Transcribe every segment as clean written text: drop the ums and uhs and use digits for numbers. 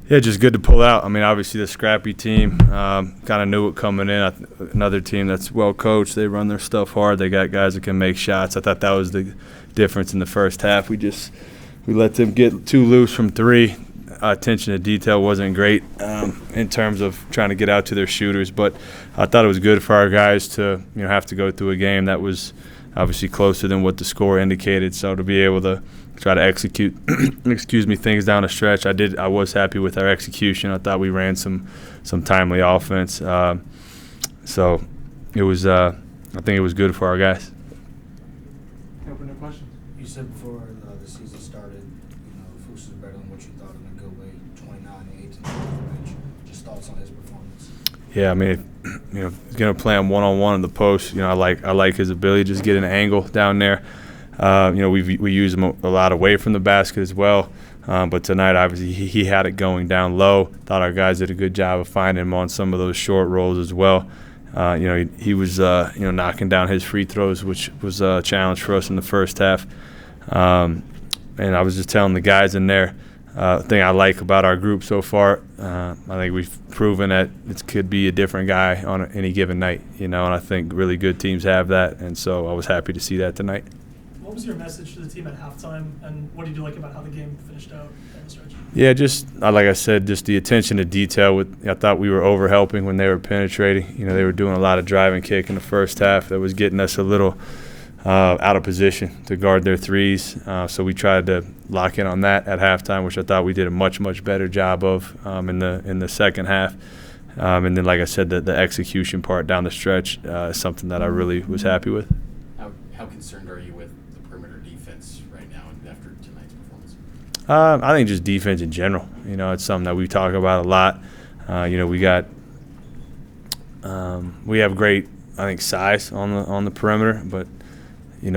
Yeah, just good to pull out. I mean, obviously the scrappy team kind of knew it coming in. Another team that's well coached. They run their stuff hard. They got guys that can make shots. I thought that was the difference in the first half. We let them get too loose from three. Attention to detail wasn't great in terms of trying to get out to their shooters, but I thought it was good for our guys to have to go through a game that was obviously closer than what the score indicated. So to be able to try to execute things down the stretch, I was happy with our execution. I thought we ran some timely offense. So it was I think it was good for our guys. Open to questions. You said before the season started, the Fuchs is better than what you thought in a good way, 29-18 range. Just thoughts on his performance. Yeah, I mean, he's gonna play him one-on-one in the post. I like his ability to just get an angle down there. We use him a lot away from the basket as well. But tonight, obviously, he had it going down low. Thought our guys did a good job of finding him on some of those short rolls as well. He was knocking down his free throws, which was a challenge for us in the first half. And I was just telling the guys in there, thing I like about our group so far, I think we've proven that it could be a different guy on any given night, and I think really good teams have that, and so I was happy to see that tonight. What was your message to the team at halftime, and what did you like about how the game finished out down the stretch? Yeah, just like I said, just the attention to detail. I thought we were over-helping when they were penetrating. They were doing a lot of drive and kick in the first half that was getting us a little out of position to guard their threes. So we tried to lock in on that at halftime, which I thought we did a much, much better job of in the second half. And then, like I said, the execution part down the stretch is something that I really was happy with. How concerned are you with the perimeter defense right now after tonight's performance? I think just defense in general. It's something that we talk about a lot. We have great, I think, size on the perimeter, but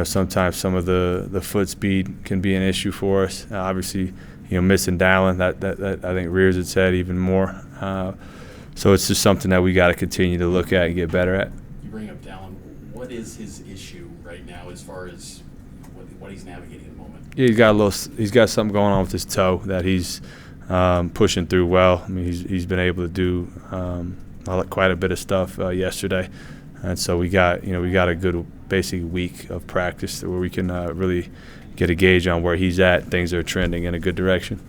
sometimes some of the foot speed can be an issue for us. Obviously, missing Dallin, that I think rears its head even more. So it's just something that we got to continue to look at and get better at. You bring up Dallin. What is his issue right now as far as what he's navigating at the moment? Yeah, he's got something going on with his toe that he's pushing through well. I mean, he's been able to do quite a bit of stuff yesterday, and so we got a good basically week of practice where we can really get a gauge on where he's at. Things are trending in a good direction.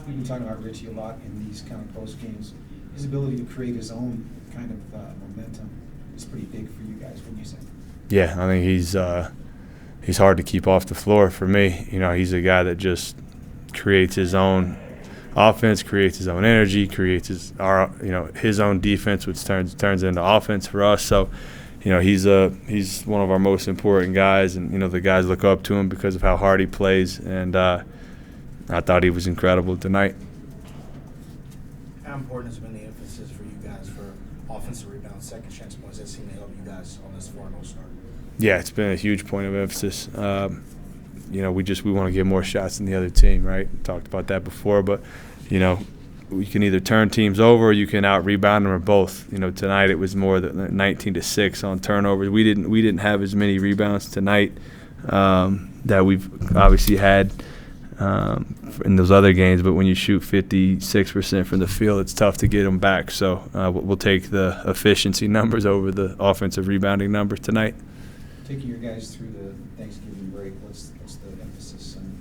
We've been talking about Richie a lot in these kind of post games. His ability to create his own kind of momentum is pretty big for you guys, wouldn't you say? Yeah, I think he's hard to keep off the floor for me. He's a guy that just creates his own offense, creates his own energy, creates his own defense, which turns into offense for us. So, he's one of our most important guys, and the guys look up to him because of how hard he plays. And I thought he was incredible tonight. How important has been the emphasis for you guys for offensive rebounds, second chance points that seem to help you guys on this 4-0 start? Yeah, it's been a huge point of emphasis. We want to get more shots than the other team, right? We talked about that before, but we can either turn teams over or you can out rebound them, or both. Tonight it was more than 19-6 on turnovers. We didn't have as many rebounds tonight that we've obviously had in those other games, but when you shoot 56% from the field, it's tough to get them back. So we'll take the efficiency numbers over the offensive rebounding numbers tonight. Taking your guys through the Thanksgiving break, what's the emphasis and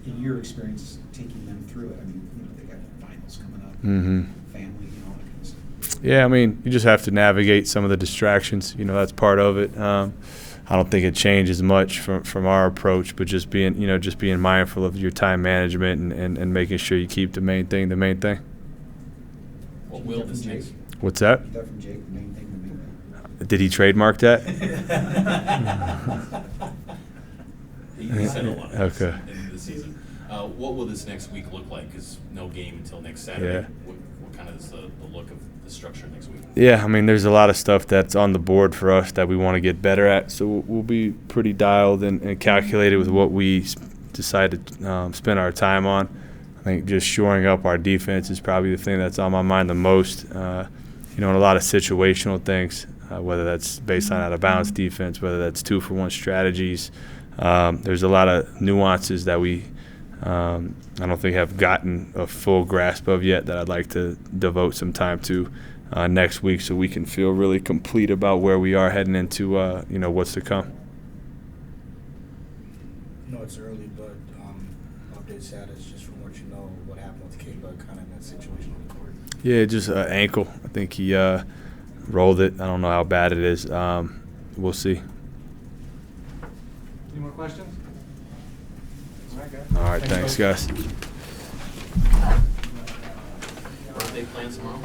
in your experience taking them through it? I mean, they got finals coming up, family, all that kind of stuff. Yeah, I mean, you just have to navigate some of the distractions. That's part of it. I don't think it changes much from our approach, but just being mindful of your time management and making sure you keep the main thing the main thing. What will this take? What's that? You got from Jake, the main thing, the main thing. Did he trademark that? He said a lot of Okay. in the season. What will this next week look like? Because no game until next Saturday. Yeah. What kind of is the look of the structure next week? Yeah, I mean, there's a lot of stuff that's on the board for us that we want to get better at. So we'll be pretty dialed and calculated with what we decide to spend our time on. I think just shoring up our defense is probably the thing that's on my mind the most. And a lot of situational things, whether that's baseline out of bounds defense, whether that's 2-for-1 strategies. There's a lot of nuances that we I don't think have gotten a full grasp of yet that I'd like to devote some time to next week so we can feel really complete about where we are heading into what's to come. I know it's early, but update status just from what you know, what happened with K-Bug kind of in that situation on the court. Yeah, just ankle. I think he rolled it. I don't know how bad it is. We'll see. Any more questions? All right, guys. All right, thanks guys. Birthday plans tomorrow?